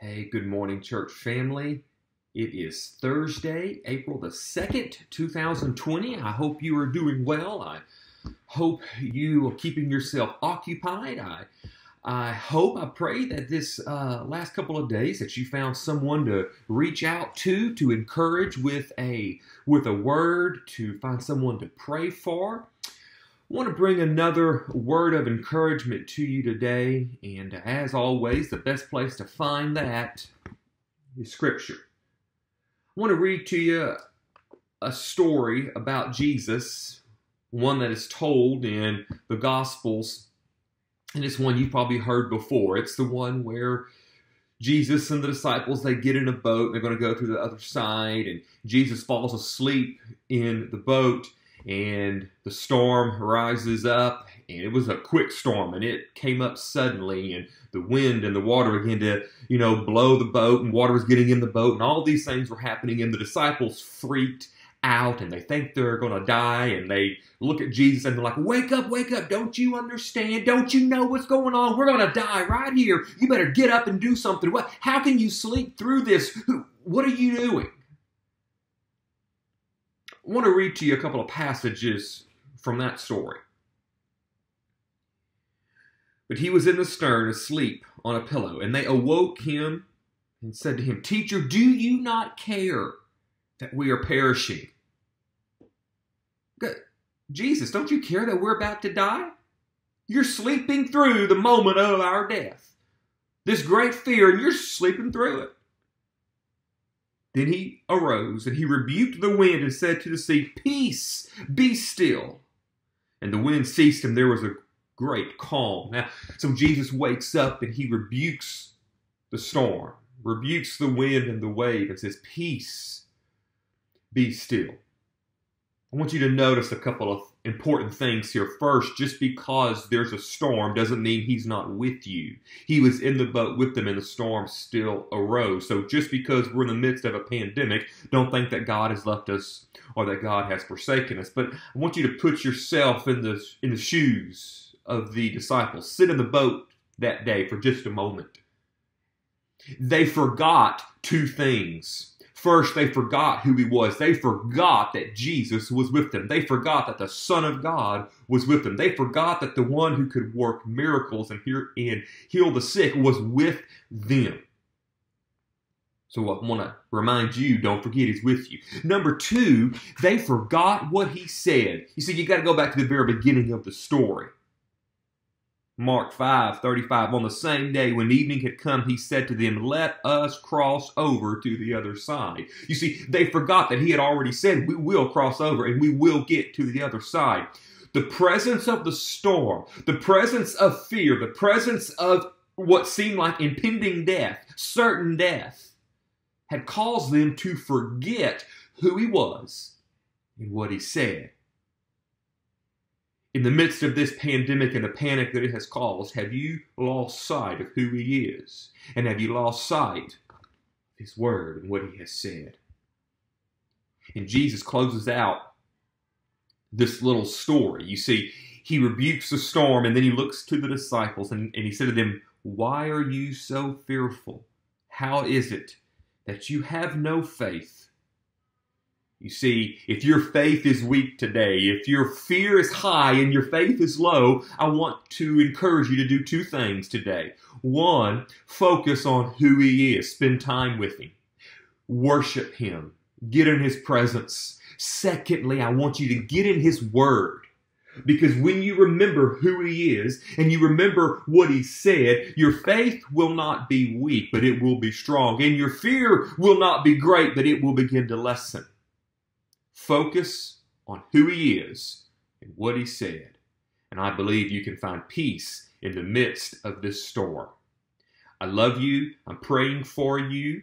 Hey, good morning, church family. It is Thursday, April the 2nd, 2020. I hope you are doing well. I hope you are keeping yourself occupied. I pray that this last couple of days that you found someone to reach out to encourage with a word, to find someone to pray for. I want to bring another word of encouragement to you today, and as always, the best place to find that is Scripture. I want to read to you a story about Jesus, one that is told in the Gospels, and it's one you've probably heard before. It's the one where Jesus and the disciples, they get in a boat, they're going to go to the other side, and Jesus falls asleep in the boat, and the storm rises up, and it was a quick storm, and it came up suddenly, and the wind and the water began to, blow the boat, and water was getting in the boat, and all these things were happening, and the disciples freaked out, and they think they're going to die, and they look at Jesus, and they're like, wake up, don't you understand? Don't you know what's going on? We're going to die right here. You better get up and do something. How can you sleep through this? What are you doing? I want to read to you a couple of passages from that story. But he was in the stern, asleep on a pillow, and they awoke him and said to him, Teacher, do you not care that we are perishing? Jesus, don't you care that we're about to die? You're sleeping through the moment of our death. This great fear, and you're sleeping through it. Then he arose, and he rebuked the wind and said to the sea, Peace, be still. And the wind ceased, and there was a great calm. Now, so Jesus wakes up, and he rebukes the storm, rebukes the wind and the wave, and says, Peace, be still. I want you to notice a couple of important things here. First, just because there's a storm doesn't mean he's not with you. He was in the boat with them and the storm still arose. So just because we're in the midst of a pandemic, don't think that God has left us or that God has forsaken us. But I want you to put yourself in the shoes of the disciples. Sit in the boat that day for just a moment. They forgot two things. First, they forgot who he was. They forgot that Jesus was with them. They forgot that the Son of God was with them. They forgot that the one who could work miracles and heal the sick was with them. So I want to remind you, don't forget he's with you. Number two, they forgot what he said. You see, you got to go back to the very beginning of the story. Mark 5:35, on the same day when evening had come, he said to them, let us cross over to the other side. You see, they forgot that he had already said, we will cross over and we will get to the other side. The presence of the storm, the presence of fear, the presence of what seemed like impending death, certain death, had caused them to forget who he was and what he said. In the midst of this pandemic and the panic that it has caused, have you lost sight of who he is? And have you lost sight of his word and what he has said? And Jesus closes out this little story. You see, he rebukes the storm, and then he looks to the disciples, and he said to them, why are you so fearful? How is it that you have no faith? You see, if your faith is weak today, if your fear is high and your faith is low, I want to encourage you to do two things today. One, focus on who he is. Spend time with him. Worship him. Get in his presence. Secondly, I want you to get in his word. Because when you remember who he is and you remember what he said, your faith will not be weak, but it will be strong. And your fear will not be great, but it will begin to lessen. Focus on who he is and what he said. And I believe you can find peace in the midst of this storm. I love you. I'm praying for you.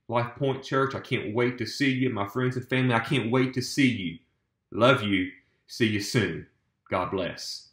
Life Point Church, I can't wait to see you. My friends and family, I can't wait to see you. Love you. See you soon. God bless.